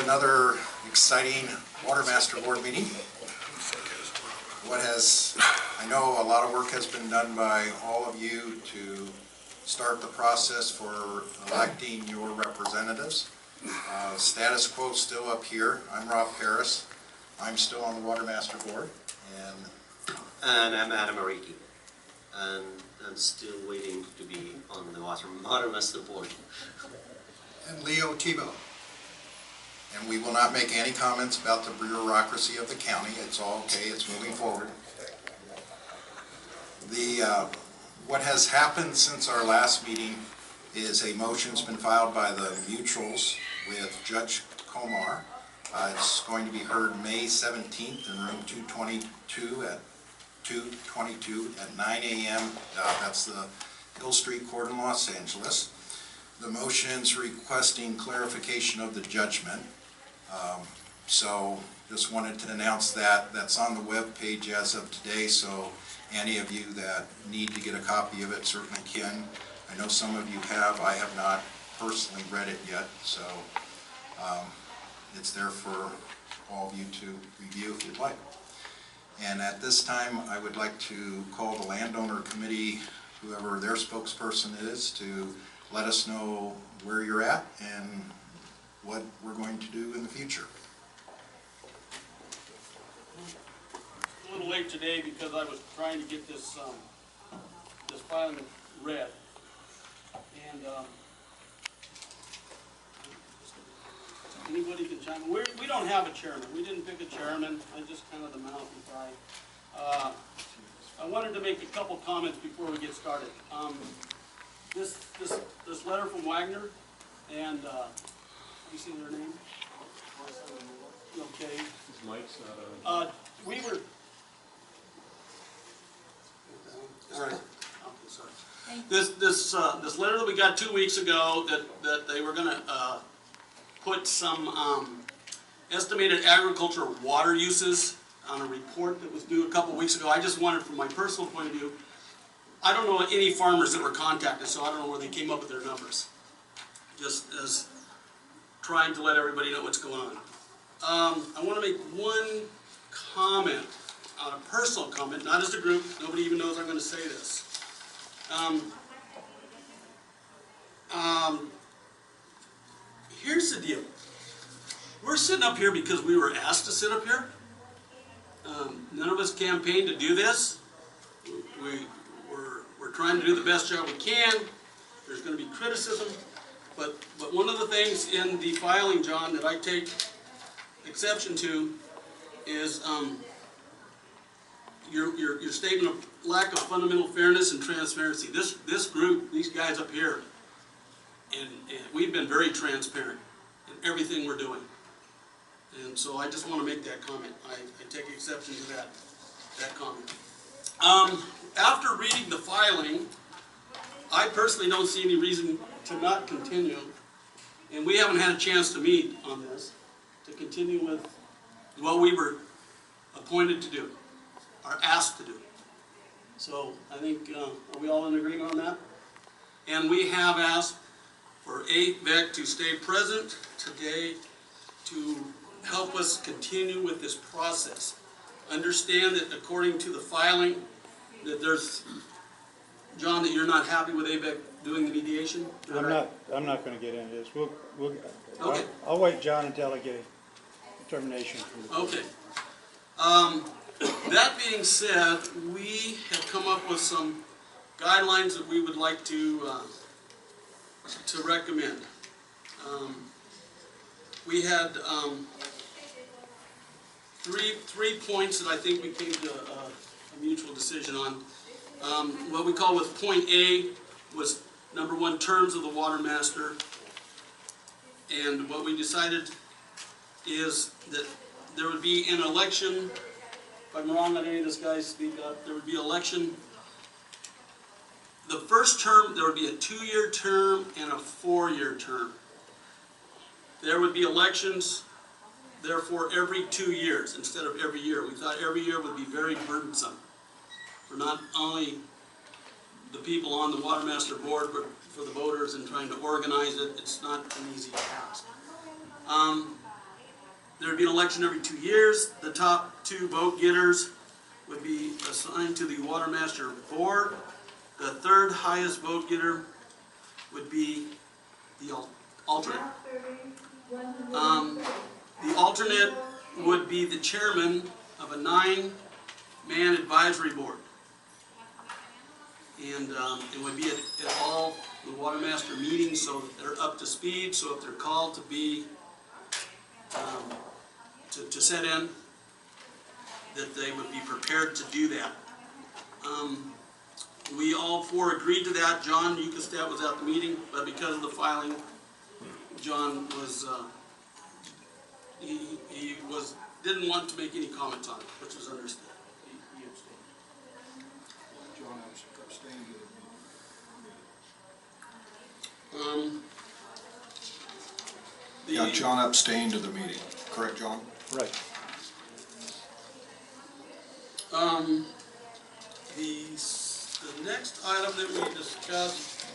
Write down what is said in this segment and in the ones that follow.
another exciting Watermaster board meeting. I know a lot of work has been done by all of you to start the process for electing your representatives. Status quo still up here. I'm Parris. I'm still on the Watermaster board. And I'm ariki. And I'm still waiting to be on the Watermaster board. And Leo Tebow. And we will not make any comments about the bureaucracy of the county. It's all okay. It's moving forward. What has happened since our last meeting is a motion's been filed by the mutuals with Judge Komar. It's going to be heard May 17th in room 222 at 9 a.m. That's the Hill Street Court in Los Angeles. The motion's requesting clarification of the judgment. So just wanted to announce that. That's on the web page as of today, so any of you that need to get a copy of it certainly can. I know some of you have. I have not personally read it yet, so it's there for all of you to review if you'd like. And at this time, I would like to call the landowner committee, whoever their spokesperson is, to let us know where you're at and what we're going to do in the future. A little late today because I was trying to get this filing read, and anybody can chime in. We don't have a chairman. We didn't pick a chairman. I'm just kind of the mountain guy. I wanted to make a couple comments before we get started. This letter from Wagner, and you see their name? Okay. Mike's not on. We were. All right. Sorry. This letter that we got 2 weeks ago that they were going to put some estimated agricultural water uses on a report that was due a couple weeks ago. I just wanted, from my personal point of view, I don't know any farmers that were contacted, so I don't know where they came up with their numbers. Just as trying to let everybody know what's going on. I want to make one comment, a personal comment, not as a group. Nobody even knows I'm going to say this. Here's the deal. We're sitting up here because we were asked to sit up here. None of us campaigned to do this. We're trying to do the best job we can. There's going to be criticism. But one of the things in the filing, John, that I take exception to is your statement of lack of fundamental fairness and transparency. This group, these guys up here, and we've been very transparent in everything we're doing. And so I just want to make that comment. I take exception to that comment. After reading the filing, I personally don't see any reason to not continue, and we haven't had a chance to meet on this, to continue with what we were appointed to do, or asked to do. So I think, are we all in agreement on that? And we have asked for AVEC to stay present today to help us continue with this process. Understand that according to the filing, that there's, John, that you're not happy with AVEC doing the mediation? I'm not going to get into this. Okay. I'll wait, John, until I get a determination from the court. Okay. That being said, we have come up with some guidelines that we would like to recommend. We had three points that I think we came to a mutual decision on. What we call with point A was number one, terms of the Watermaster, and what we decided is that there would be an election. If I'm wrong on any of this, guys, speak up. There would be election. The first term, there would be a 2-year term and a 4-year term. There would be elections, therefore, every 2 years instead of every year. We thought every year would be very burdensome for not only the people on the Watermaster board, but for the voters and trying to organize it. It's not an easy task. There'd be an election every 2 years. The top 2 vote getters would be assigned to the Watermaster board. The third highest vote getter would be the alternate. The alternate would be the chairman of a 9-man advisory board. And it would be at all the Watermaster meetings so that they're up to speed. So if they're called to be to set in, that they would be prepared to do that. We all 4 agreed to that. John Ukkestead was at the meeting, but because of the filing, John was didn't want to make any comments on it, which was understood. He abstained. John abstained. Yeah, John abstained to the meeting. Correct, John? Right. The next item that we discussed,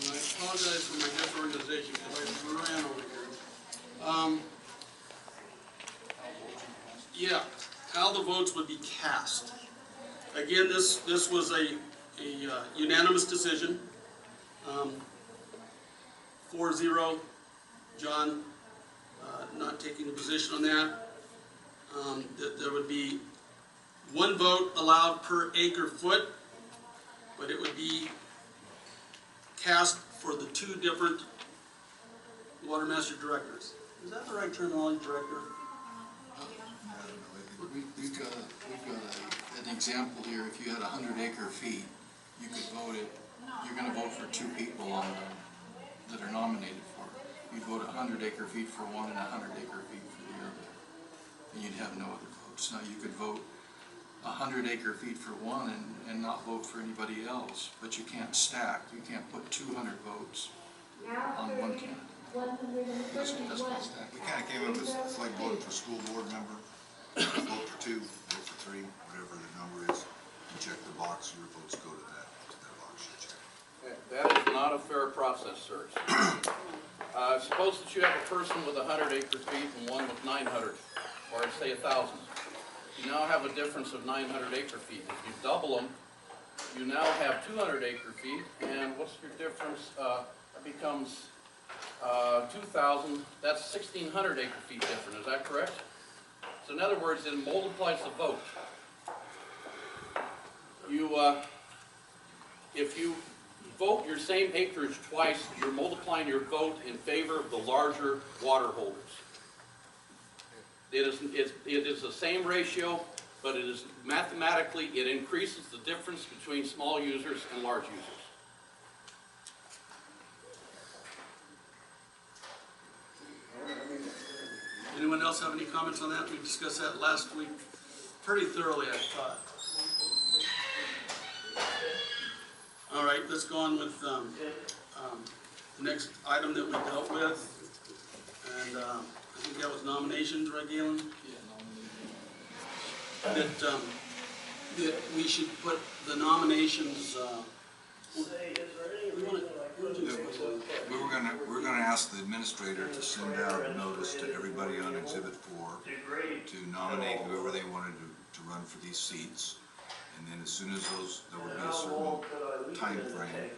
and I apologize for my disorganization because I ran over here. Yeah, how the votes would be cast. Again, this was a unanimous decision. 4-0, John not taking a position on that. That there would be 1 vote allowed per acre foot, but it would be cast for the 2 different Watermaster directors. Is that the right terminology, director? We've got an example here. If you had 100 acre feet, you could vote it. You're going to vote for 2 people on that are nominated for it. You'd vote 100 acre feet for one and 100 acre feet for the other, and you'd have no other votes. Now you could vote 100 acre feet for one and not vote for anybody else, but you can't stack. You can't put 200 votes on one candidate. That's not stack. We kind of came up with, it's like voting for school board member. Vote for 2, vote for 3, whatever the number is. You check the box, your votes go to that box you check. That is not a fair process, sirs. Suppose that you have a person with 100 acre feet and one with 900, or say 1,000. You now have a difference of 900 acre feet. If you double them, you now have 200 acre feet, and what's your difference? It becomes 2,000. That's 1,600 acre feet different. Is that correct? So in other words, it multiplies the vote. If you vote your same acreage twice, you're multiplying your vote in favor of the larger water holders. It is the same ratio, but it is mathematically, it increases the difference between small users and large users. Anyone else have any comments on that? We discussed that last week pretty thoroughly, I thought. All right, let's go on with the next item that we dealt with. And I think that was nominations, right, Galen? Yeah, nominated. That we should put the nominations, We're gonna ask the administrator to send out a notice to everybody on Exhibit 4 to nominate whoever they wanted to run for these seats. And then as soon as there would be a certain time frame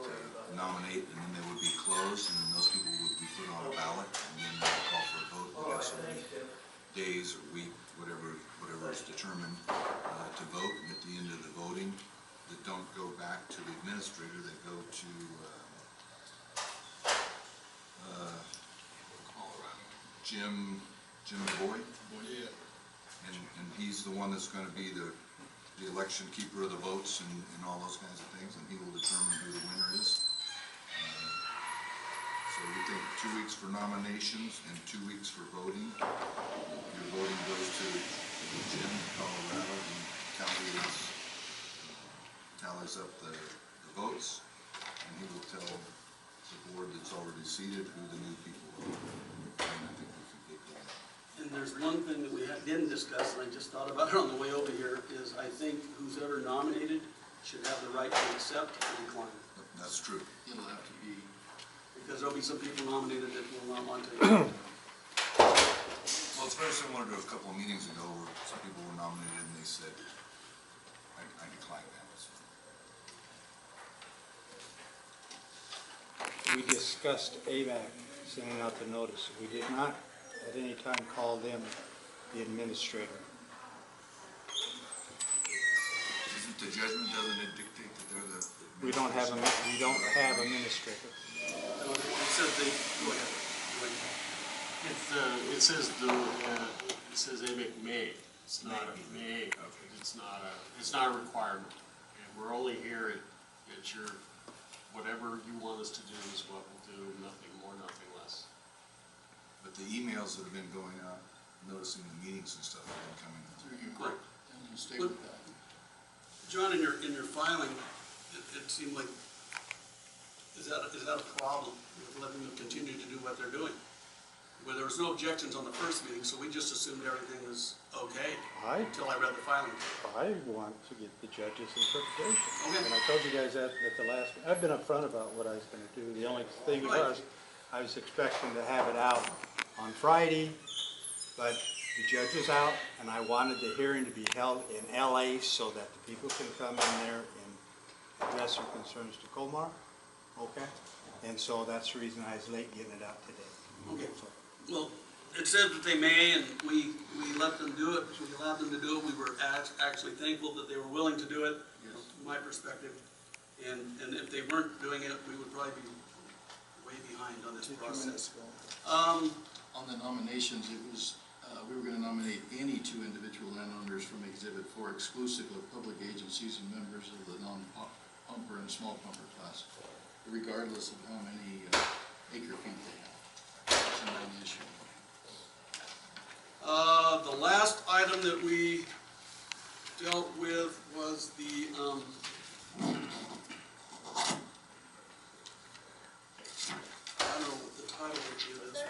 to nominate, and then they would be closed, and then those people would be put on a ballot, and then they would call for a vote. We'd have so many days or week, whatever is determined, to vote. And at the end of the voting, that don't go back to the administrator, they go to Jim Boyd, and he's the one that's going to be the election keeper of the votes and all those kinds of things, and he will determine who the winner is. So we think 2 weeks for nominations and 2 weeks for voting. Your voting goes to Jim in Colorado, and tallies up the votes, and he will tell the board that's already seated who the new people are. And I think we can get going. and there's one thing that we didn't discuss, and I just thought about it on the way over here, is I think who's ever nominated should have the right to accept or decline. That's true. It'll have to be. Because there'll be some people nominated that will not want to. similar to a couple of meetings ago where some people were nominated and they said, I declined that. So. We discussed AVAC sending out the notice. We did not at any time call them the administrator. Isn't the judgment, doesn't it dictate that they're the? We don't have administrator. No, it says they, go ahead. It says AVAC may. It's not a may. It's not a requirement. And we're only here at your, whatever you want us to do is what we'll do, nothing more, nothing less. But the emails that have been going out, noticing the meetings and stuff have been coming. Correct. And you stay with that. John, in your filing, it seemed like, is that a problem with letting them continue to do what they're doing? Where there was no objections on the first meeting, so we just assumed everything was okay until I read the filing. I want to get the judge's interpretation. Okay. And I told you guys that at the last, I've been upfront about what I was going to do. The only thing was, I was expecting to have it out on Friday, but the judge was out, and I wanted the hearing to be held in LA so that the people can come in there and address their concerns to Colmar. Okay? And so that's the reason I was late getting it out today. Okay. So, Well, it says that they may, and we let them do it, we allowed them to do it. We were actually thankful that they were willing to do it, from my perspective. And if they weren't doing it, we would probably be way behind on this 2 process. minutes ago. On the nominations, it was, we were gonna nominate any 2 individual landowners from Exhibit 4 exclusive of public agencies and members of the non-pumper and small pumper class, regardless of how many acre feet they have. That's not an issue. The last item that we dealt with was the, I don't know what the title would be of this.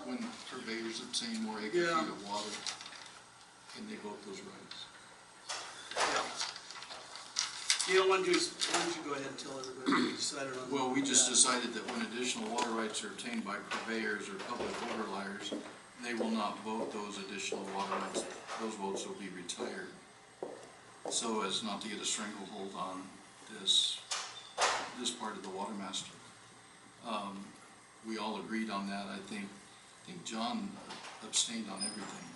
When purveyors obtain more acre Yeah. feet of water, can they vote those rights? Yeah. Gail, why don't you go ahead and tell everybody what you decided on? Well, we just decided that when additional water rights are obtained by purveyors or public overliers, they will not vote those additional water rights. Those votes will be retired. So as not to get a stranglehold on this part of the Watermaster. We all agreed on that. I think John abstained on everything.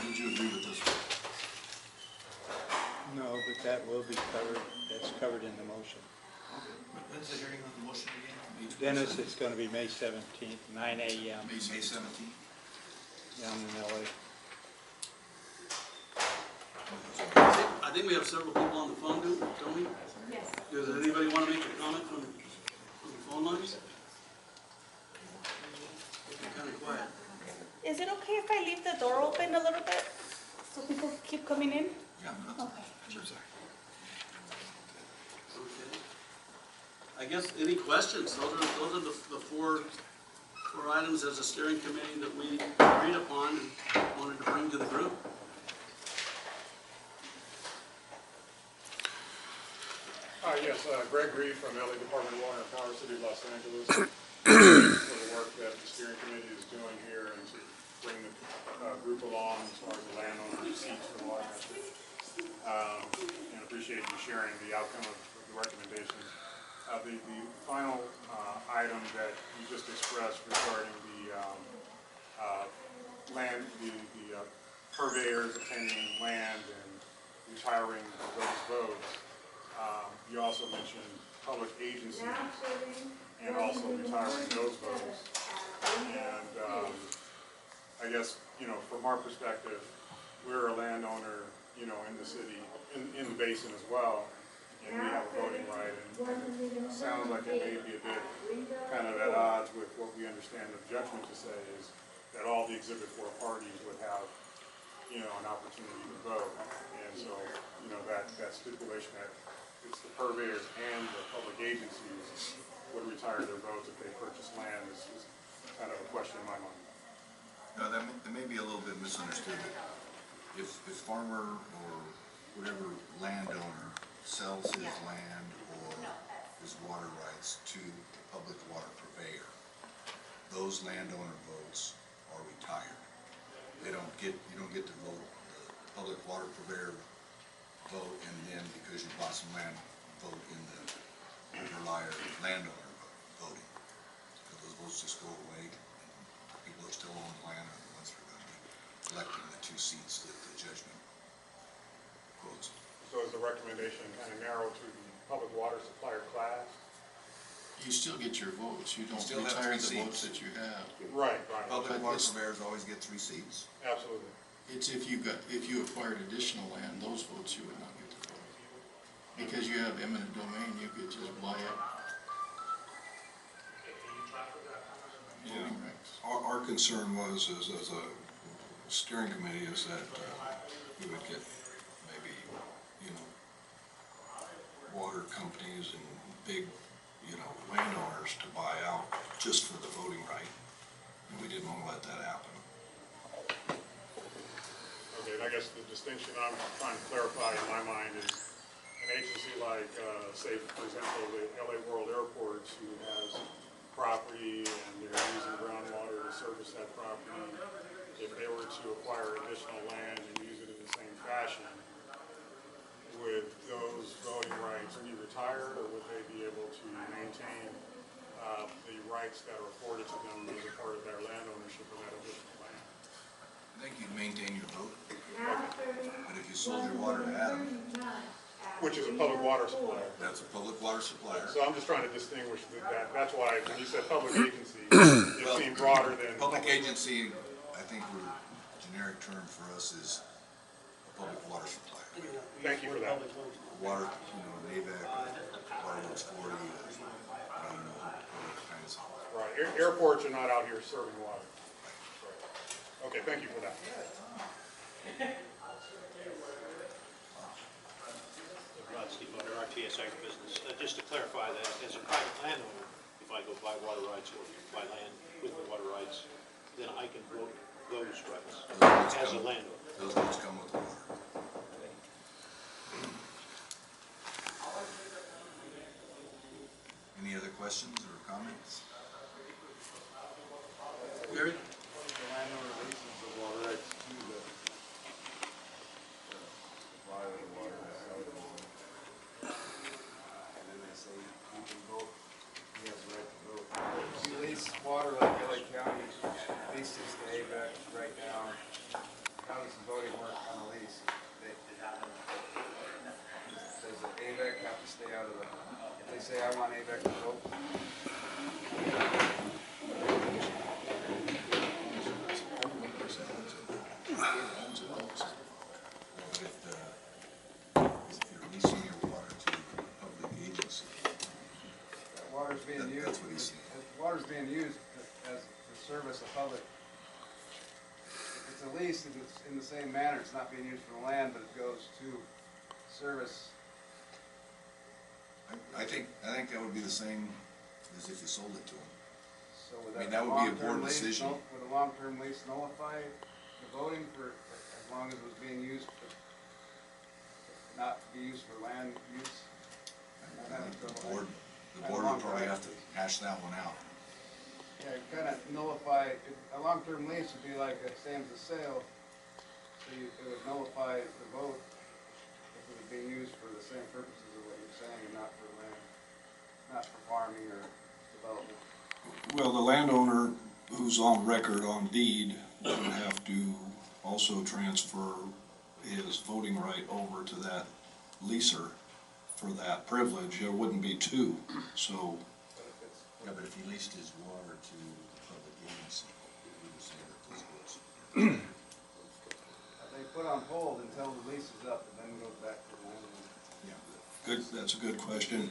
Did you agree with this one? No, but that will be covered, that's covered in the motion. When's the hearing on the motion again? Dennis, it's going to be May 17th, 9 a.m. May 17th? down in LA. I think we have several people on the phone, don't we? Yes. Does anybody want to make a comment from the phone lines? They're kind of quiet. Is it okay if I leave the door open a little bit so people keep coming in? Yeah. Okay. Sure, sorry. Okay. I guess, any questions? Those are the four items as a steering committee that we agreed upon and wanted to bring to the group. Yes, Greg Reed from LA Department of Water and Power, City of Los Angeles. For the work that the steering committee is doing here and to bring the group along as far as the landowner seats for the Watermaster. And appreciate you sharing the outcome of the recommendations. The final item that you just expressed regarding the purveyors obtaining land and retiring those votes. You also mentioned public agencies and also retiring those votes. And I guess, from our perspective, we're a landowner, in the city, in the basin as well, and we have a voting right. And it sounds like it may be a bit kind of at odds with what we understand the judgment to say is that all the Exhibit 4 parties would have, an opportunity to vote. And so, that stipulation that it's the purveyors and the public agencies would retire their votes if they purchase land is kind of a question in my mind. No, that may be a little bit misunderstood. If farmer or whatever landowner sells his land or his water rights to the public water purveyor, those landowner votes are retired. They don't don't get to vote, the public water purveyor vote, and then because you bought some land, vote in the overlier landowner voting. So those votes just go away, and people that still own the land are the ones that are going to be electing the two seats that the judgment quotes. So is the recommendation kind of narrow to the public water supplier class? You still get your votes, you don't still have retire three the votes seats. that you have. Right, right. Public But water it's- purveyors always get 3 seats. Absolutely. It's if you acquired additional land, those votes you would not get to vote. Because you have eminent domain, you could just buy up voting rights. Our concern was, as a steering committee, is that we would get maybe, water companies and big, landowners to buy out just for the voting right. And we didn't want to let that happen. Okay, and I guess the distinction I'm trying to clarify in my mind is an agency like, say, for example, the LA World Airports, who has property and they're using groundwater to service that property. If they were to acquire additional land and use it in the same fashion, would those voting rights be retired, or would they be able to maintain the rights that are afforded to them as a part of their land ownership of that additional land? I think you'd maintain your vote, but if you sold your water to Adam, Which is a public water supplier. that's a public water supplier. So I'm just trying to distinguish that. That's why when you said public agency, it seemed broader than. Public agency, I think the generic term for us is a public water supplier. Thank you for that. Water, NAVAC, Waterworks 40, those kinds of. Right, airports are not out here serving water. Right. Okay, thank you for that. Rod Steve Butter, RTS Agribusiness. Just to clarify that, as a private landowner, if I go buy water rights or buy land with the water rights, then I can vote those rights as a landowner. Those votes come with the water. Any other questions or comments? Gary? The landowner leases the water rights to the supplier of the water. And then they say you can vote, he has the right to vote. If you lease water like LA County leases to AVAC right now, how does the voting work on a lease? Does the AVAC have to stay out of the, if they say I want AVAC to vote? If you're leasing your water to a public agency, Water's being used. that's what he's saying. Water's being used as to service the public. If it's a lease, if it's in the same manner, it's not being used for the land, but it goes to service. I think that would be the same as if you sold it to them. So would I mean, that that would be a long-term board lease, decision. would a long-term lease nullify the voting for, as long as it was being used, not be used for land use? I think the board would probably have to hash that one out. Yeah, kind of nullify, a long-term lease would be like the same as a sale, so it would nullify the vote if it was being used for the same purposes of what you're saying, and not for land, not for farming or development. Well, the landowner who's on record on deed would have to also transfer his voting right over to that leaser for that privilege. There wouldn't be two, so. Yeah, but if he leased his water to the public agency, we would say that those votes. They put on hold until the lease is up, and then goes back to the landowner. Yeah. Good, that's a good question.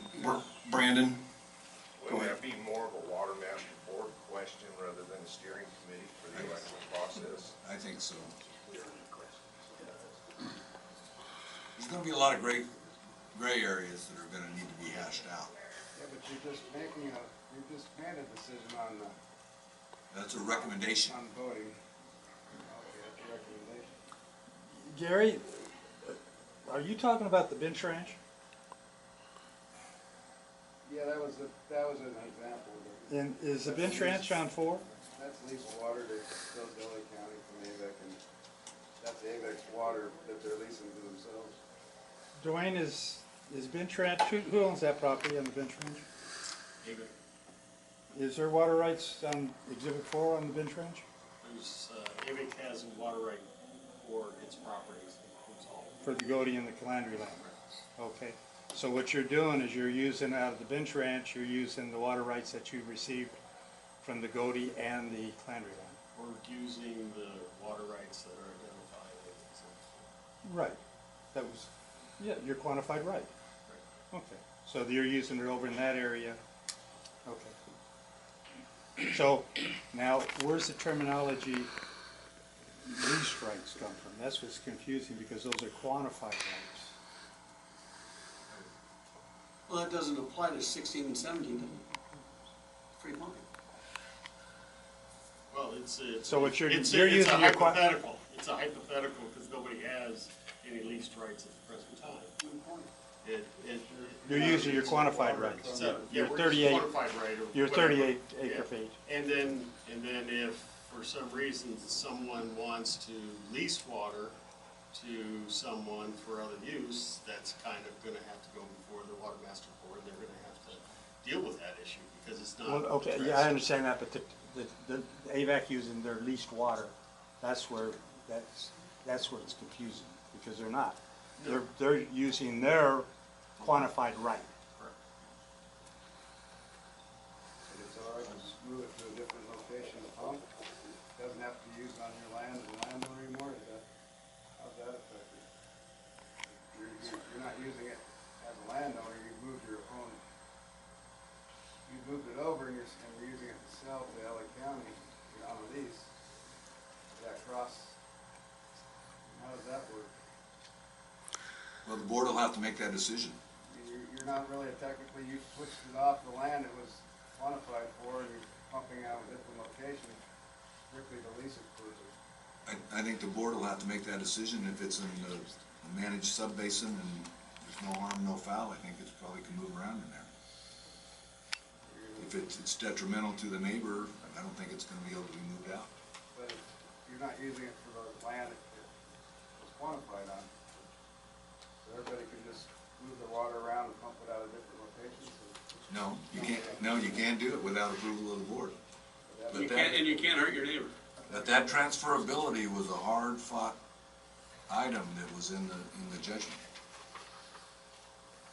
Brandon? Wouldn't that be more of a Watermaster board question rather than a steering committee for the election process? I think so. There's gonna be a lot of gray areas that are gonna need to be hashed out. Yeah, but you're just making you just made a decision on the, That's a recommendation. on voting. Okay, that's a recommendation. Gary, are you talking about the bench ranch? Yeah, that was an example of it. And is the bench ranch on 4? That's leased water that goes to LA County from AVEC, and that's AVEX water that they're leasing to themselves. Dwayne, is Bench Ranch, who owns that property on the Bench Ranch? Is there water rights on Exhibit 4 on the Bench Ranch? There's, AVIC has a water right for its properties. For the Godey and the Calandri land? Okay. So what you're doing is you're using out of the Bench Ranch, you're using the water rights that you received from the Godey and the Calandri land? We're using the water rights that are identified. Right. That was, yeah, your quantified right. Okay. So you're using it over in that area. Okay. So now, where's the terminology lease rights come from? That's what's confusing because those are quantified rights. Well, that doesn't apply to 16 and 17, does it? Free pumping. Well, it's So what you're it's using a your hypothetical. It's a hypothetical because nobody has any leased rights at the present time. You're using your quantified rights. So, yeah, Your we're 38, just quantified right or your whatever. 38 acre Yeah. feet. And then if for some reason someone wants to lease water to someone for other use, that's kind of gonna have to go before the Watermaster board. They're gonna have to deal with that issue because it's not. Well, okay, yeah, I understand that, but the AVAC using their leased water, that's where it's confusing, because they're not. They're using their quantified right. It's all right, just move it to a different location to pump. Doesn't have to be used on your land as a landowner anymore, how's that affect it? You're not using it as a landowner, you've moved your own, you've moved it over and we're using it to sell to LA County, you're on a lease. That cross, how does that work? Well, the board will have to make that decision. You're not really technically, you switched it off the land it was quantified for, and you're pumping out a different location, strictly to lease it for. I think the board will have to make that decision. If it's in the managed sub-basin and there's no harm, no foul, I think it probably can move around in there. If it's detrimental to the neighbor, I don't think it's gonna be able to be moved out. But you're not using it for the land it was quantified on. So everybody can just move the water around and pump it out of different locations? No, you can't do it without approval of the board. But You can't hurt your neighbor. But that transferability was a hard-fought item that was in the judgment.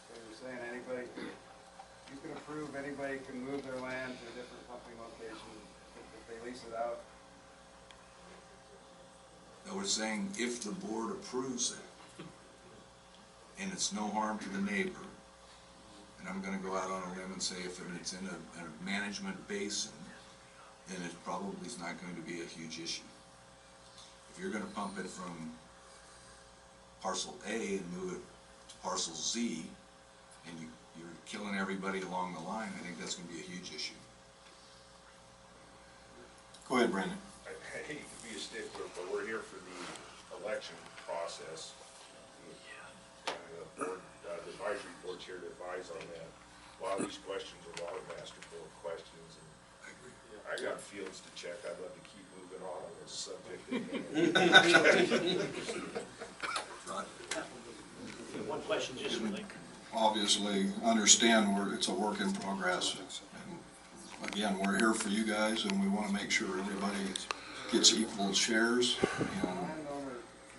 So you're saying anybody, you can approve anybody can move their land to a different pumping location if they lease it out? I was saying, if the board approves it, and it's no harm to the neighbor, and I'm gonna go out on a limb and say if it's in a management basin, then it probably is not going to be a huge issue. If you're gonna pump it from parcel A and move it to parcel Z, and you're killing everybody along the line, I think that's gonna be a huge issue. Go ahead, Brandon. I hate to be a stickler, but we're here for the election process. And the board, the advisory board's here to advise on that. A lot of these questions are Watermaster board questions, and I agree. I got fields to check. I'd love to keep moving on this subject. Rod? One question, just really. Obviously, understand it's a work in progress. And again, we're here for you guys, and we want to make sure everybody gets equal shares. And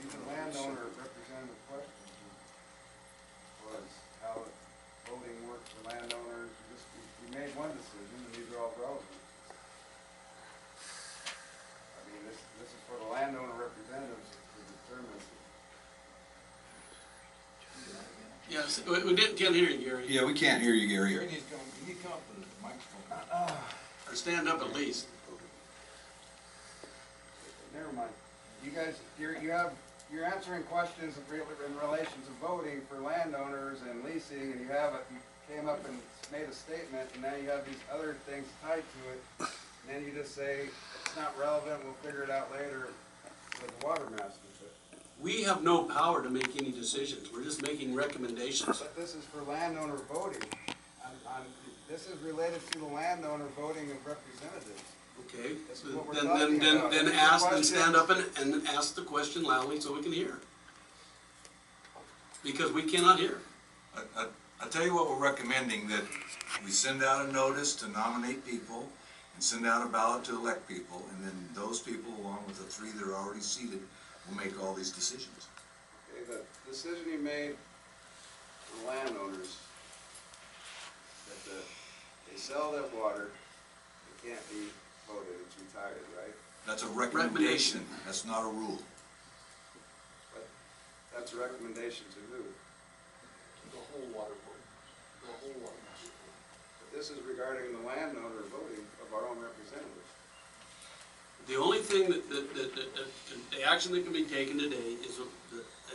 These are landowner representative questions. Was how voting works for landowners. We made one decision, and these are all relevant. I mean, this is for the landowner representatives to determine. Yes, we can't hear you, Gary. yeah, we can't hear you, Gary. You need to come up with a microphone. Or stand up at least. Never mind. You guys, you're answering questions in relation to voting for landowners and leasing, and you came up and made a statement, and now you have these other things tied to it, and then you just say, it's not relevant, we'll figure it out later with the Watermaster. We have no power to make any decisions. We're just making recommendations. But this is for landowner voting. This is related to the landowner voting of representatives. Okay, This so is what we're then talking about. then These are ask, then questions. stand up and ask the question loudly so we can hear. Because we cannot hear. I tell you what we're recommending, that we send out a notice to nominate people and send out a ballot to elect people, and then those people, along with the 3 that are already seated, will make all these decisions. Okay, the decision you made for the landowners, that they sell that water, it can't be voted, it's retired, right? That's a recommendation, that's not a rule. But that's a recommendation to who? The whole water board, the whole water master. But this is regarding the landowner voting of our own representatives. The only thing the action that can be taken today is,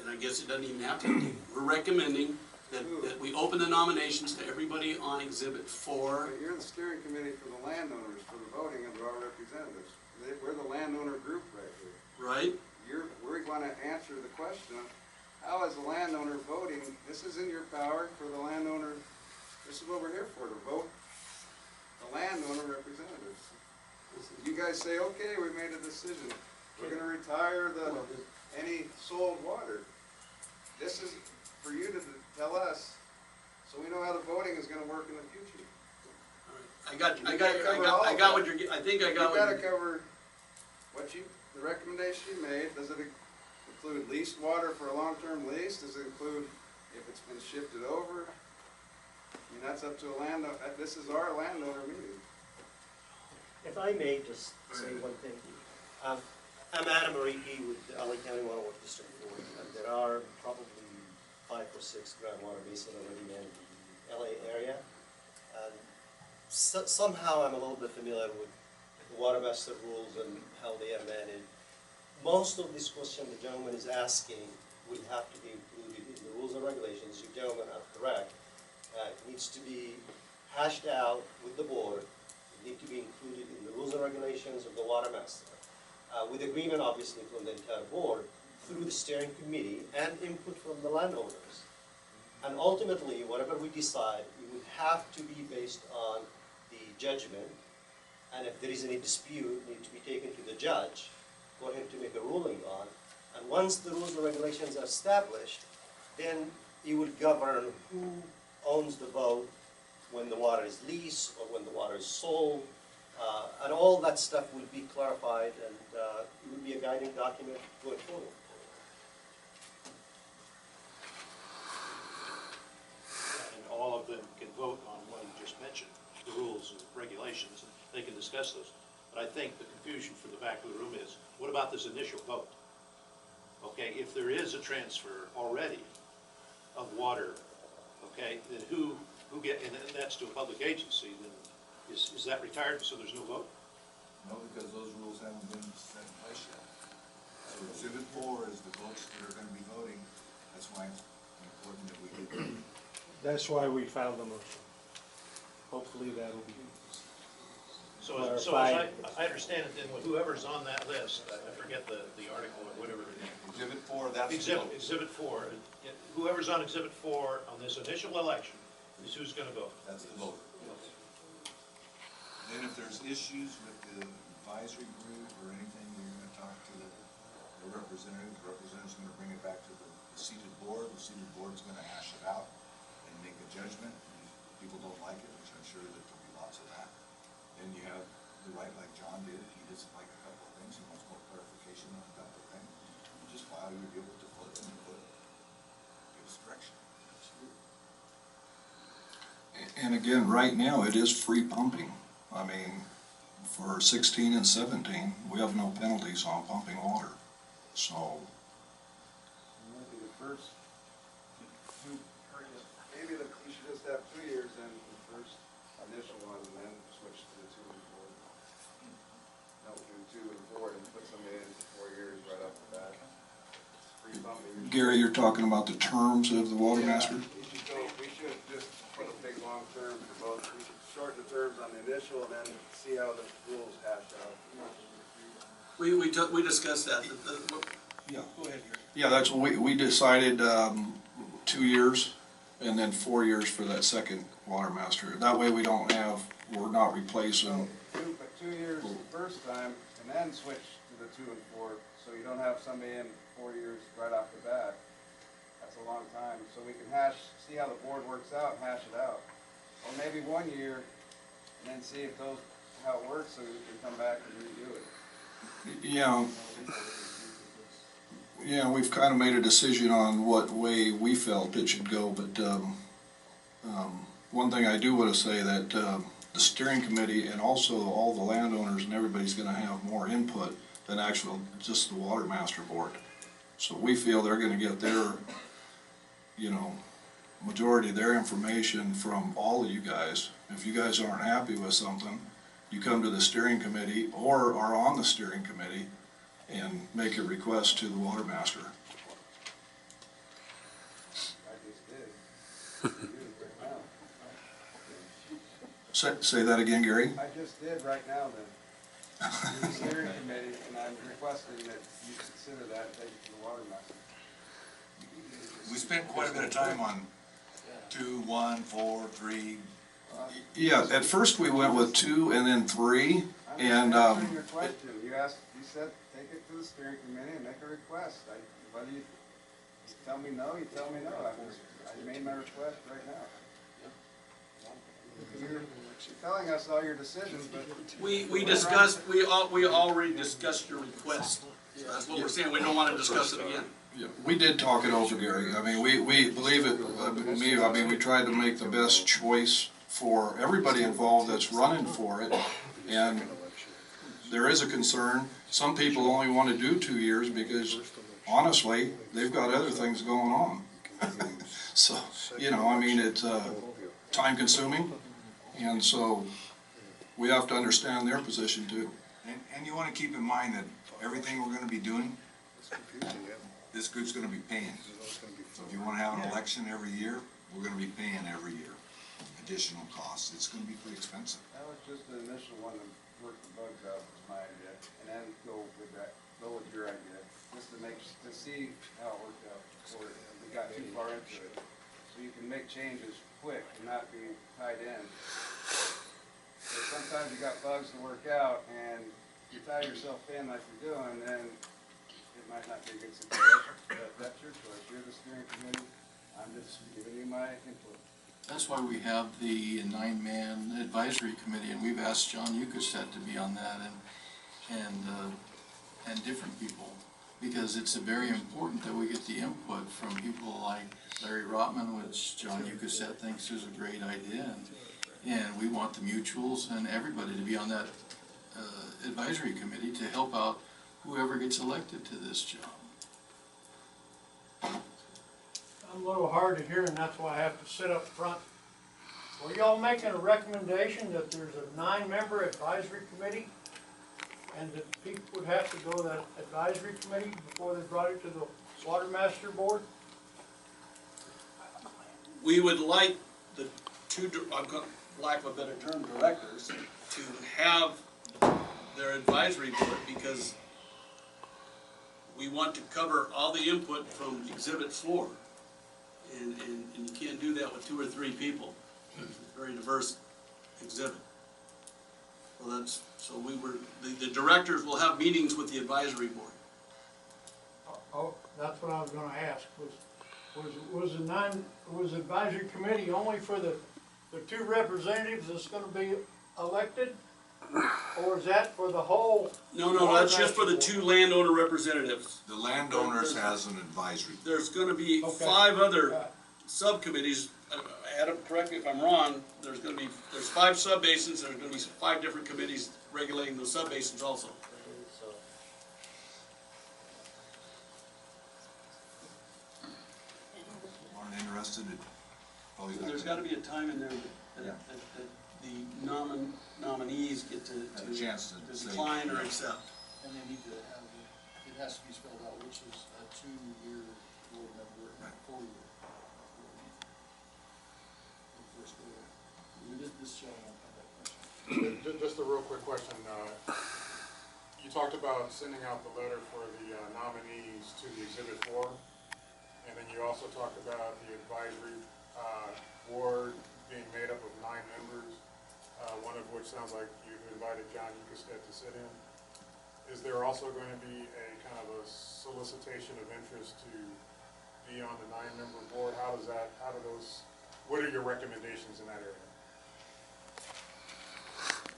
and I guess it doesn't even have to be taken, we're recommending that we open the nominations to everybody on Exhibit 4. But you're the steering committee for the landowners for the voting of our representatives. We're the landowner group right here. Right? We're going to answer the question of how is the landowner voting? This is in your power for the landowner. This is what we're here for, to vote the landowner representatives. You guys say, okay, we made a decision. We're going to retire any sold water. This is for you to tell us, so we know how the voting is going to work in the future. I got what you're, I think I got You've got to what cover the recommendation you made. Does it include leased water for a long-term lease? Does it include if it's been shifted over? I mean, that's up to a landowner. This is our landowner meeting. If I may just say one thing. I'm Adam Ariki with the LA County Water Works District 4, and there are probably 5 or 6 groundwater basins already in the LA area. And somehow I'm a little bit familiar with the Watermaster rules and how they are managed. Most of this question the gentleman is asking will have to be included in the rules and regulations. You gentlemen are correct. It needs to be hashed out with the board. Need to be included in the rules and regulations of the Watermaster, with agreement obviously from the entire board, through the steering committee, and input from the landowners. And ultimately, whatever we decide, it would have to be based on the judgment, and if there is any dispute, it needs to be taken to the judge for him to make a ruling on. And once the rules and regulations are established, then it would govern who owns the boat, when the water is leased or when the water is sold, and all that stuff will be clarified, and it will be a guiding document going forward. And all of them can vote on what you just mentioned, the rules and regulations, and they can discuss those. But I think the confusion for the back of the room is, what about this initial vote? Okay, if there is a transfer already of water, okay, then who and that's to a public agency, then is that retired so there's no vote? No, because those rules haven't been set in place yet. So Exhibit 4 is the votes that are going to be voting. That's why it's important that we get them. That's why we filed the motion. Hopefully that'll be So clarified. as I understand it, then whoever's on that list, I forget the article or whatever it is. Exhibit 4, that's the vote. Exhibit 4, whoever's on Exhibit 4 on this initial election is who's going to vote. That's the vote. Then if there's issues with the advisory group or anything, you're going to talk to the representative. The representative's going to bring it back to the seated board. The seated board's going to hash it out and make a judgment. And if people don't like it, which I'm sure that there'll be lots of that, then you have the right, like John did. If he doesn't like a couple of things, he wants more clarification on a couple of things, you just file your deal with the clerk and give us direction. And again, right now, it is free pumping. I mean, for 16 and 17, we have no penalties on pumping water. So, It might be the first maybe you should just have 2 years then, the first initial one, and then switch to the 2 and 4. No, do 2 and 4 and put somebody in for 4 years right off the bat. Free pumping. Gary, you're talking about the terms of the Watermaster? Yeah, we should just put a big long term for both. We should shorten the terms on the initial and then see how the rules hash out. we discussed that. Yeah. Go ahead, Gary. Yeah, that's what we decided, 2 years and then 4 years for that second Watermaster. That way we're not replacing. But 2 years first time and then switch to the 2 and 4, so you don't have somebody in 4 years right off the bat. That's a long time, so we can see how the board works out, and hash it out. Or maybe 1 year, and then see if how it works, so we can come back and redo it. Yeah, we've kind of made a decision on what way we felt it should go, but one thing I do want to say that the steering committee and also all the landowners and everybody's going to have more input than just the Watermaster board. So we feel they're going to get their, majority of their information from all of you guys. If you guys aren't happy with something, you come to the steering committee or are on the steering committee and make a request to the Watermaster. I just did. Say that again, Gary? I just did right now then. You're the steering committee, and I'm requesting that you consider that and take it to the Watermaster. We spent quite a bit of time on 2, 1, 4, 3. Yeah, at first we went with 2 and then 3, and answering your question. You said take it to the steering committee and make a request. Whether you tell me no, you tell me no. I made my request right now. You're telling us all your decisions, but We already discussed your request. So that's what we're saying, we don't want to discuss it again. yeah, we did talk it over, Gary. I mean, we believe it, we tried to make the best choice for everybody involved that's running for it, and there is a concern. Some people only want to do 2 years because, honestly, they've got other things going on. So, it's time consuming, and so we have to understand their position too. And you want to keep in mind that everything we're going to be doing, this group's going to be paying. So if you want to have an election every year, we're going to be paying every year additional costs. It's going to be pretty expensive. that was just the initial one to work the bugs out, was my idea, and then go with your idea, just to see how it worked out before we got too far into it. So you can make changes quick and not be tied in. So sometimes you got bugs to work out, and you tie yourself in like you're doing, then it might not be a good situation. But that's your choice. You're the steering committee. I'm just giving you my input. That's why we have the 9-man advisory committee, and we've asked John Ukkestead to be on that, and different people, because it's very important that we get the input from people like Larry Rotman, which John Ukkestead thinks is a great idea, and we want the mutuals and everybody to be on that advisory committee to help out whoever gets elected to this job. I'm a little hard to hear, and that's why I have to sit up front. Were y'all making a recommendation that there's a 9-member advisory committee, and that people would have to go to that advisory committee before they brought it to the Watermaster board? We would like the two, lack of a better term, directors, to have their advisory board, because we want to cover all the input from Exhibit 4. And you can't do that with 2 or 3 people. It's a very diverse exhibit. So the directors will have meetings with the advisory board. Oh, that's what I was gonna ask, was the advisory committee only for the 2 representatives that's gonna be elected? Or is that for the whole? No, that's just for the 2 landowner representatives. The landowners has an advisory. There's gonna be 5 other subcommittees. Adam, correct me if I'm wrong, there's 5 subbasins, there's gonna be 5 different committees regulating those subbasins also. Aren't interested, probably not. There's gotta be a time in there that the nominees get to Have a chance to decline or accept. And they need to have, it has to be spelled out, which is a 2-year board member and a 4-year. This gentleman had that question. Just a real quick question. You talked about sending out the letter for the nominees to the Exhibit 4, and then you also talked about the advisory board being made up of 9 members. one of which sounds like you invited John Ukkestead to sit in. Is there also going to be a kind of a solicitation of interest to be on the 9-member board? How do those, what are your recommendations in that area?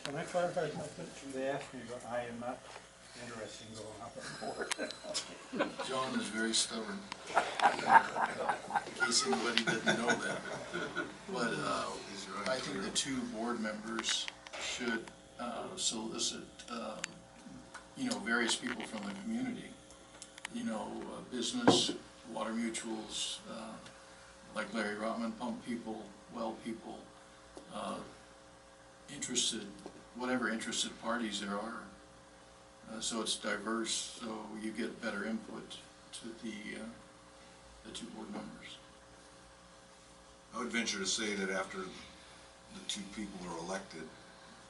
Can I clarify something? They asked me, but I am not interested in going up on board. John is very stubborn, in case anybody didn't know that. But I think the 2 board members should solicit, various people from the community. Business, water mutuals, like Larry Rotman, pump people, well people, whatever interested parties there are. So it's diverse, so you get better input to the 2 board members. I would venture to say that after the 2 people are elected,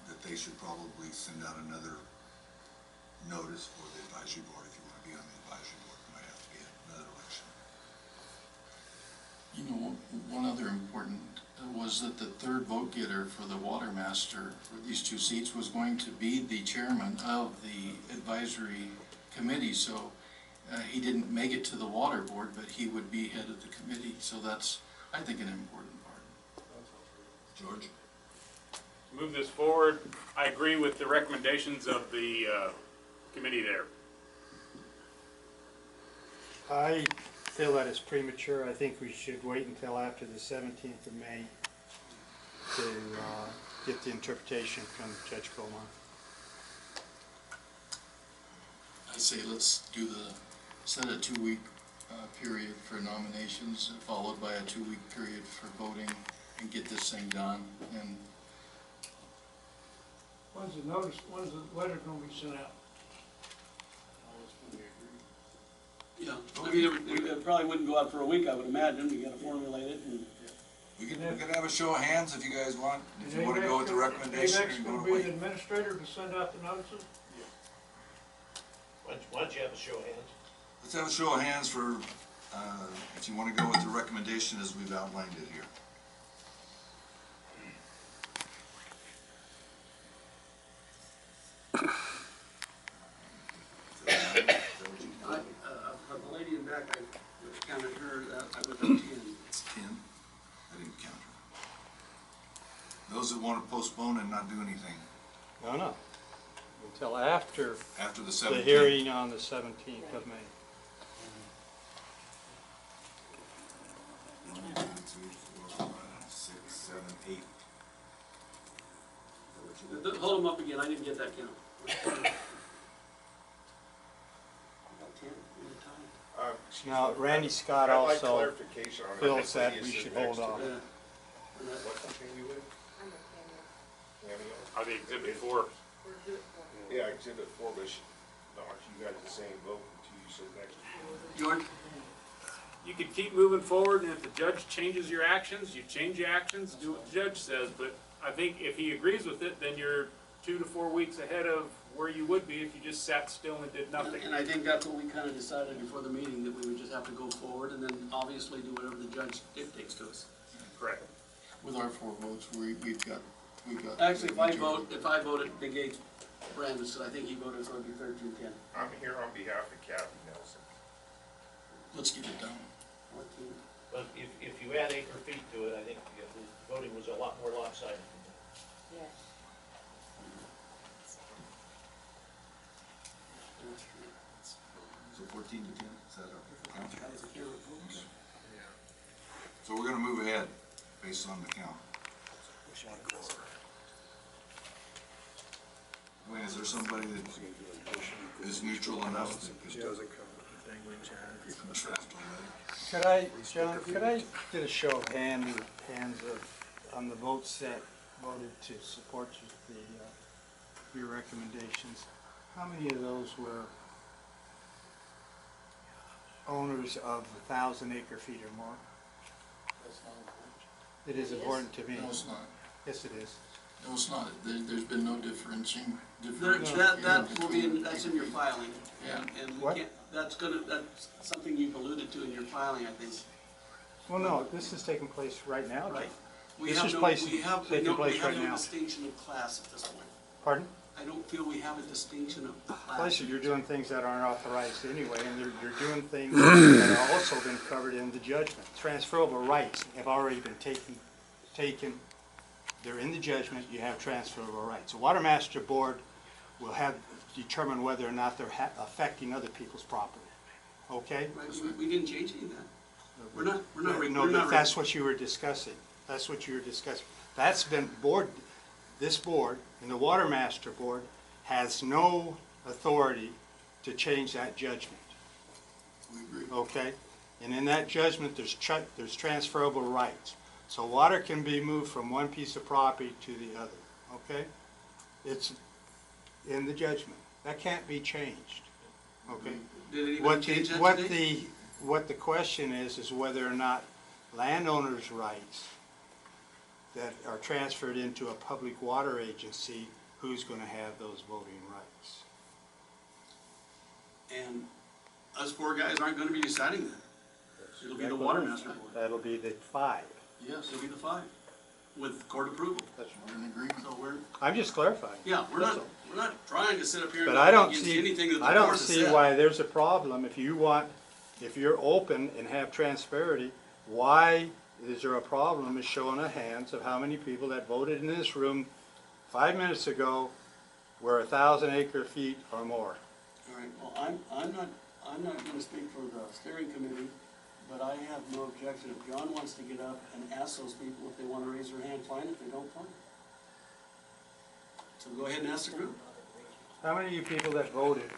that they should probably send out another notice for the advisory board. If you want to be on the advisory board, you might have to be another election. One other important was that the 3rd vote getter for the Watermaster for these 2 seats was going to be the chairman of the advisory committee. So he didn't make it to the water board, but he would be head of the committee. So that's, I think, an important part. George? To move this forward, I agree with the recommendations of the committee there. I feel that it's premature. I think we should wait until after the 17th of May to get the interpretation from Judge Coleman. I say let's set a 2-week period for nominations, followed by a 2-week period for voting, and get this thing done. And When's the letter gonna be sent out? Yeah, I mean, it probably wouldn't go out for a week, I would imagine. You gotta formulate it and. We can have a show of hands if you guys want. If you want to go with the recommendation, AVEX you go gonna to be the wait. administrator to send out the notices? Why don't you have a show of hands? Let's have a show of hands for, if you want to go with the recommendation as we've outlined it here. The lady in back, I counted her, I was at 10. It's 10. I didn't count her. Those that want to postpone and not do anything. No. Until after the 17th. the hearing on the 17th of May. 1, 2, 3, 4, 5, 6, 7, 8. Hold them up again, I didn't get that count. Now, Randy Scott I'd like also clarification on feels that. that we should hold off. What company you with? Are they exhibit 4? Yeah, exhibit 4, but aren't you guys the same vote until you sit next to George? You can keep moving forward, and if the judge changes your actions, you change your actions, do what the judge says. But I think if he agrees with it, then you're 2 to 4 weeks ahead of where you would be if you just sat still and did nothing. And I think that's what we kind of decided before the meeting, that we would just have to go forward and then obviously do whatever the judge dictates to us. Correct. with our 4 votes, we've got. Actually, if I vote, it negates Brandon's, because I think he voted for it to be 13-10. I'm here on behalf of Kathy Nelson. Let's get it done. But if you add acre feet to it, I think the voting was a lot more lopsided. Yes. So 14 to 10, is that our count? Okay. So we're gonna move ahead based on the count. Dwayne, is there somebody that is neutral enough that Could I, John, could I get a show of hands on the votes that voted to support your recommendations? How many of those were owners of 1,000 acre feet or more? That's not important. It is important to me. No, it's not. Yes, it is. No, it's not. There's been no differentiating. That will be, that's in your filing. Yeah. And we What? can't, that's something you've alluded to in your filing, I think. Well, no, this is taking place right now, Jim. Right. This is taking place right no now. distinction of class at this point. Pardon? I don't feel we have a distinction of class. Listen, you're doing things that aren't authorized anyway, and you're doing things that have also been covered in the judgment. Transferable rights have already been taken. They're in the judgment. You have transferable rights. The Watermaster Board will have determine whether or not they're affecting other people's property. Okay? Right, we didn't change any of that. We're not. No, but that's what you were discussing. That's what you were discussing. That's been this board and the Watermaster Board has no authority to change that judgment. We agree. Okay? And in that judgment, there's transferable rights. So water can be moved from one piece of property to the other. Okay? It's in the judgment. That can't be changed. Okay? Did anybody change that today? What the question is whether or not landowners' rights that are transferred into a public water agency, who's going to have those voting rights? And us four guys aren't going to be deciding that. It'll be the Watermaster Board. That'll be the 5. Yes, it'll be the 5 with court approval. We're in agreement. So we're, I'm just clarifying. yeah, we're not trying to sit up here and But I don't against see, anything that the I board don't has see said. why there's a problem. If you're open and have transparency, why is there a problem with showing of hands of how many people that voted in this room 5 minutes ago were 1,000 acre feet or more? All right, well, I'm not going to speak for the steering committee, but I have no objection. If John wants to get up and ask those people if they want to raise their hand, fine. If they don't, fine. So go ahead and ask the group. How many of you people that voted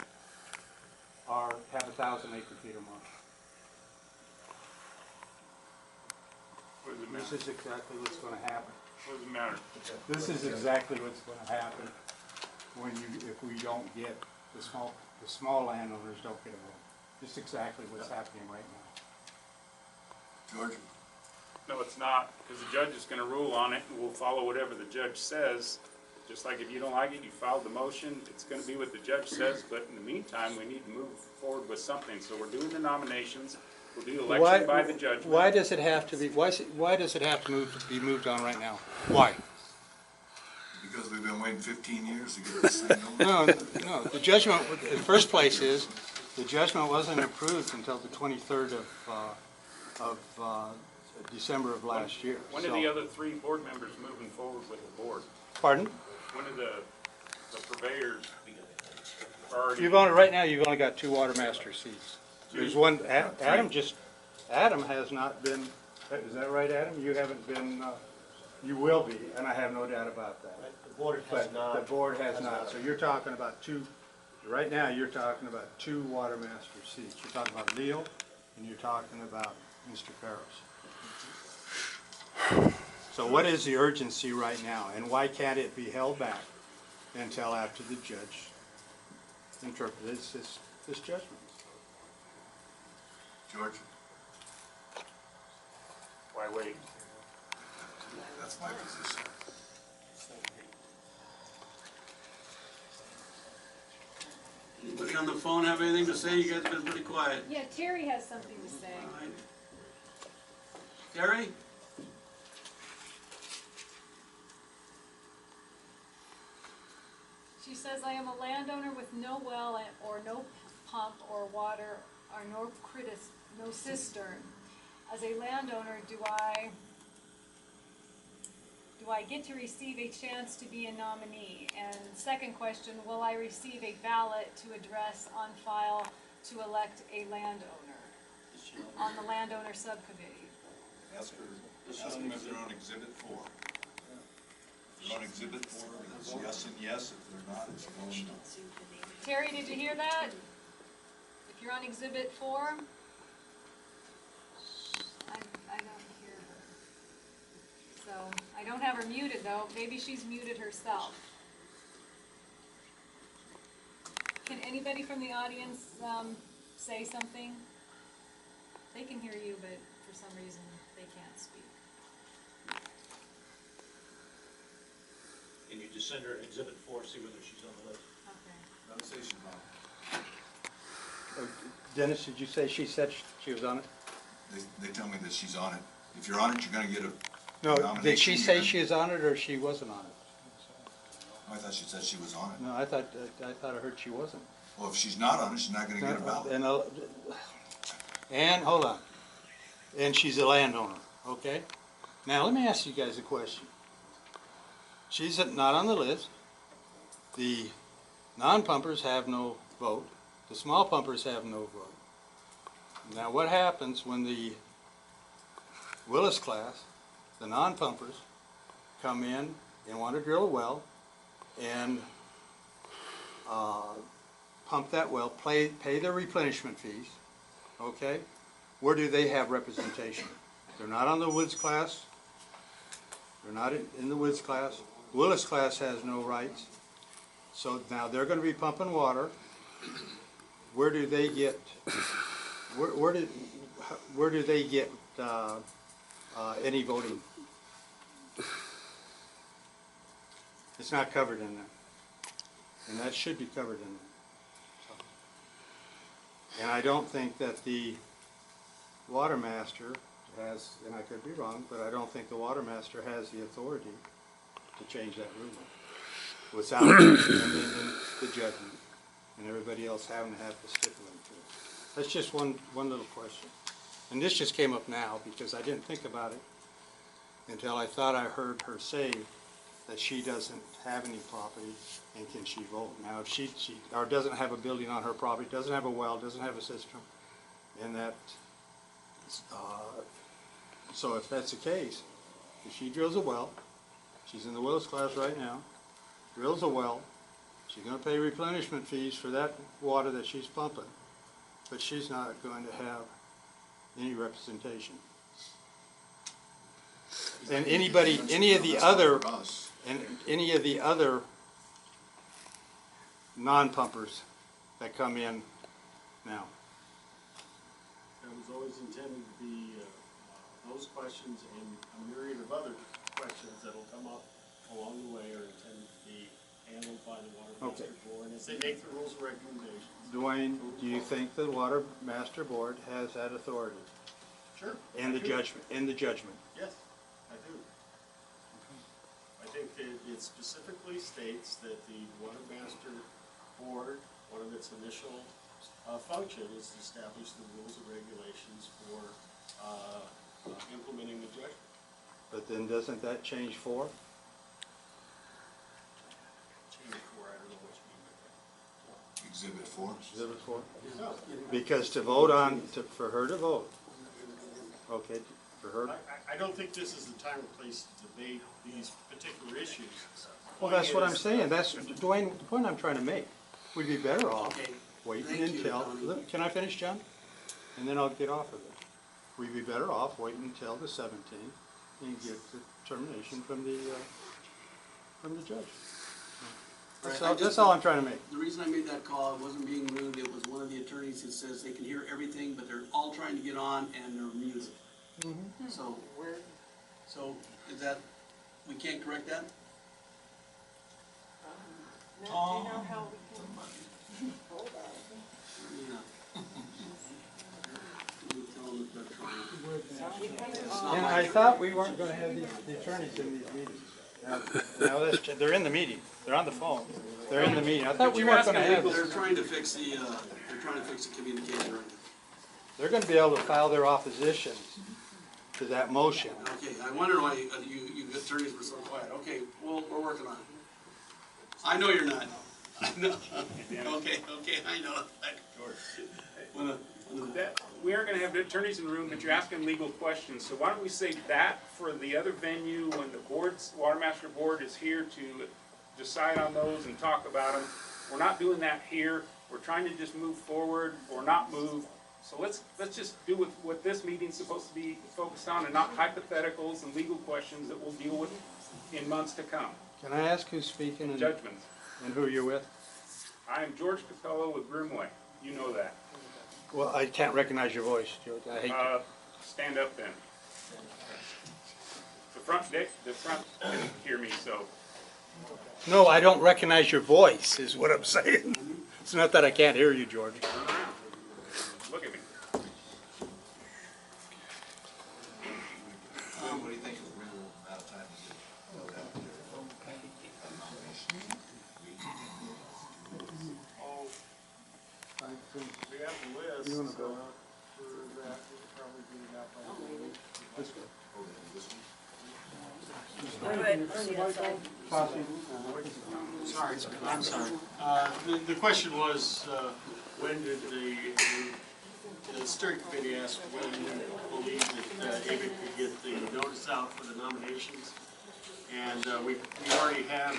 have 1,000 acre feet or more? What does it This matter? is exactly what's going to happen. What does it matter? This is exactly what's going to happen if we don't get the small landowners don't get a vote. This is exactly what's happening right now. George? No, it's not, because the judge is gonna rule on it, and we'll follow whatever the judge says. Just like if you don't like it, you filed the motion, it's gonna be what the judge says, but in the meantime, we need to move forward with something. So we're doing the nominations, we'll do election by the judgment. Why does it have to be? Why does it have to be moved on right now? Why? Because we've been waiting 15 years to get this thing going. No. The judgment, in the first place, is the judgment wasn't approved until the 23rd of December of last year. When are the other 3 board members moving forward with the board? Pardon? When are the purveyors already? Right now, you've only got 2 Watermaster seats. There's one. Adam has not been. Is that right, Adam? You haven't been. You will be, and I have no doubt about that. The board has not. The board has not. So you're talking about 2. Right now, you're talking about 2 Watermaster seats. You're talking about Leo, and you're talking about Mr. Parris. So what is the urgency right now, and why can't it be held back until after the judge interprets this judgment? George? Why wait? That's my position. Anybody on the phone have anything to say? You guys have been pretty quiet. Yeah, Terry has something to say. All right. Terry? She says, I am a landowner with no well or no pump or water or no cistern. As a landowner, do I get to receive a chance to be a nominee? And second question, will I receive a ballot to address on file to elect a landowner on the landowner subcommittee? Ask them if they're on Exhibit 4. If they're on Exhibit 4, it's yes and yes. If they're not, it's no and no. Terry, did you hear that? If you're on Exhibit 4, I don't hear her. So, I don't have her muted though. Maybe she's muted herself. Can anybody from the audience say something? They can hear you, but for some reason they can't speak. Can you just send her Exhibit 4, see whether she's on the list? Okay. I'd say she's on. Dennis, did you say she said she was on it? They tell me that she's on it. If you're on it, you're gonna get a No, nomination. did she say she is on it or she wasn't on it? I thought she said she was on it. No, I thought I heard she wasn't. Well, if she's not on it, she's not gonna get a ballot. And, hold on, and she's a landowner, okay? Now, let me ask you guys a question. She's not on the list. The non-pumpers have no vote. The small pumpers have no vote. Now, what happens when the Willis class, the non-pumpers, come in and want to drill a well and pump that well, pay their replenishment fees, okay? Where do they have representation? They're not on the Woods class. They're not in the Woods class. Willis class has no rights. So now they're going to be pumping water. Where do they get? Where do they get any voting? It's not covered in that, and that should be covered in that. And I don't think that the Watermaster has, and I could be wrong, but I don't think the Watermaster has the authority to change that rule without amending the judgment and everybody else having to have to stipulate to it. That's just one little question. And this just came up now because I didn't think about it until I thought I heard her say that she doesn't have any property and can she vote. Now if she or doesn't have a building on her property, doesn't have a well, doesn't have a system, and that so if that's the case, if she drills a well, she's in the Willis class right now, drills a well, she's going to pay replenishment fees for that water that she's pumping, but she's not going to have any representation. And any of the other non-pumpers that come in now. It was always intended to be those questions and a myriad of other questions that'll come up along the way are intended to be handled by the Watermaster Board as they make the rules and recommendations. Dwayne, do you think the Watermaster Board has that authority? Sure. And the judgment? Yes, I do. I think that it specifically states that the Watermaster Board, one of its initial function is to establish the rules and regulations for implementing the judgment. But then doesn't that change 4? Change 4, I don't know what you mean by that. Exhibit 4? Exhibit 4? No. Because to vote on, for her to vote, okay, for her. I don't think this is the time or place to debate these particular issues. Well, that's what I'm saying. That's, Dwayne, the point I'm trying to make. We'd be better off waiting until, can I finish, John? And then I'll get off of it. We'd be better off waiting until the 17th and get the determination from the judge. That's all I'm trying to make. The reason I made that call, it wasn't being rude, it was one of the attorneys that says they can hear everything, but they're all trying to get on and they're muted. So is that, we can't correct that? Do you know how we can? Hold on. And I thought we weren't going to have the attorneys in these meetings. Now they're in the meeting. They're on the phone. They're in the meeting. I thought we weren't going to have They're this. trying to fix the communication right now. They're going to be able to file their oppositions to that motion. Okay, I wonder why you attorneys were so quiet. Okay, well, we're working on it. I know you're not. I know. Okay, I know. We aren't gonna have the attorneys in the room, but you're asking legal questions, so why don't we save that for the other venue when the Watermaster Board is here to decide on those and talk about them. We're not doing that here. We're trying to just move forward or not move. So let's just do what this meeting's supposed to be focused on and not hypotheticals and legal questions that we'll deal with in months to come. Can I ask who's speaking and Judgments. who you're with? I am George Capello with Broomway. You know that. Well, I can't recognize your voice, George. I hate to. Stand up then. The front didn't hear me, so. No, I don't recognize your voice, is what I'm saying. It's not that I can't hear you, George. Look at me. What do you think of the rule? doing a bill? Sorry, I'm sorry. The question was, when did the steering committee asked when you believe that AVIC could get the notice out for the nominations? And we already have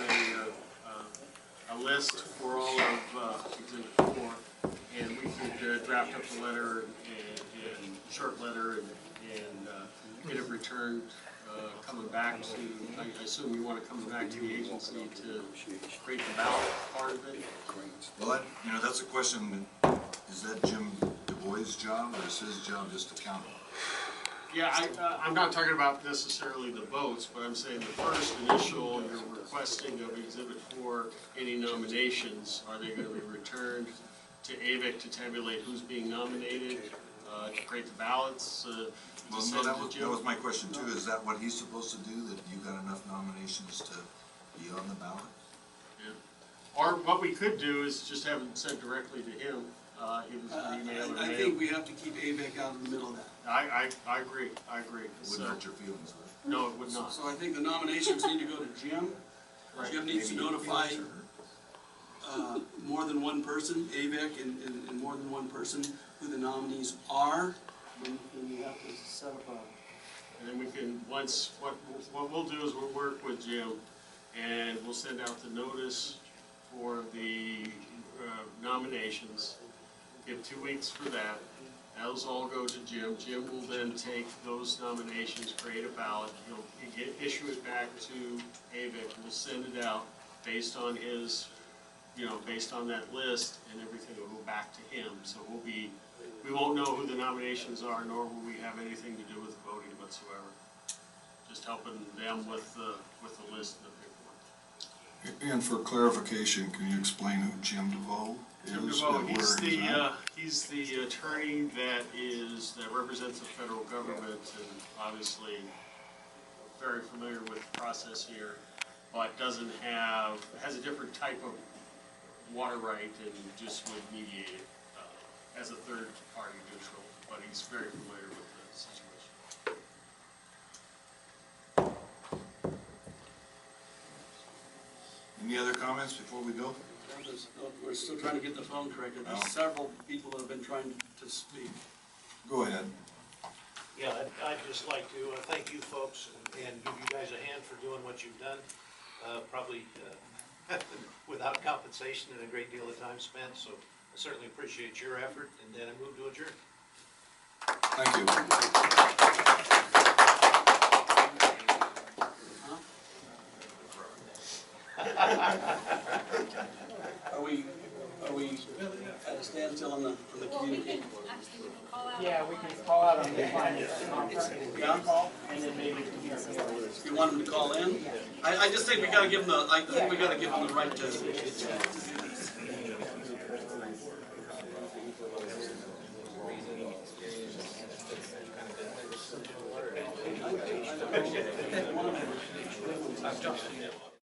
a list for all of Exhibit 4, and we could draft up a letter and short letter and get it returned. Coming back to, I assume you want to come back to the agency to create the ballot part of it? Well, that's a question, is that Jim DuBois' job, or is his job just to count? Yeah, I'm not talking about necessarily the votes, but I'm saying the first initial, you're requesting of Exhibit 4, any nominations, are they going to be returned to AVIC to tabulate who's being nominated, to create the ballots? Well, no, that was my question too. Is that what he's supposed to do, that you got enough nominations to be on the ballot? Yeah. Or what we could do is just have it sent directly to him, either through email or mail. I think we have to keep AVIC out of the middle of that. I agree. Wouldn't hurt your feelings, would it? No, it would not. So I think the nominations need to go to Jim. Right. Jim needs to notify more than one person, AVIC and more than one person, who the nominees are. And you have to set up a... And then we can, what we'll do is we'll work with Jim, and we'll send out the notice for the nominations, give 2 weeks for that. Those all go to Jim. Jim will then take those nominations, create a ballot, he'll issue it back to AVIC, we'll send it out based on his, based on that list, and everything will go back to him. So we won't know who the nominations are, nor will we have anything to do with voting whatsoever. Just helping them with the list and the paperwork. And for clarification, can you explain who Jim DuBois is? Jim DuBois, he's the attorney that represents the federal government, and obviously very familiar with the process here, but has a different type of water right and just would mediate it as a third party neutral, but he's very familiar with the situation. Any other comments before we go? We're still trying to get the phone corrected. There's several people that have been trying to speak. Go ahead. Yeah, I'd just like to thank you folks and give you guys a hand for doing what you've done. Probably without compensation and a great deal of time spent, so I certainly appreciate your effort, and then I move to adjourn. Thank you. Are we at a standstill on the communication? Yeah, we can call out on the finance conference. Yeah? And then maybe You want them to call in? I just think we gotta give them the right to. I've just seen it.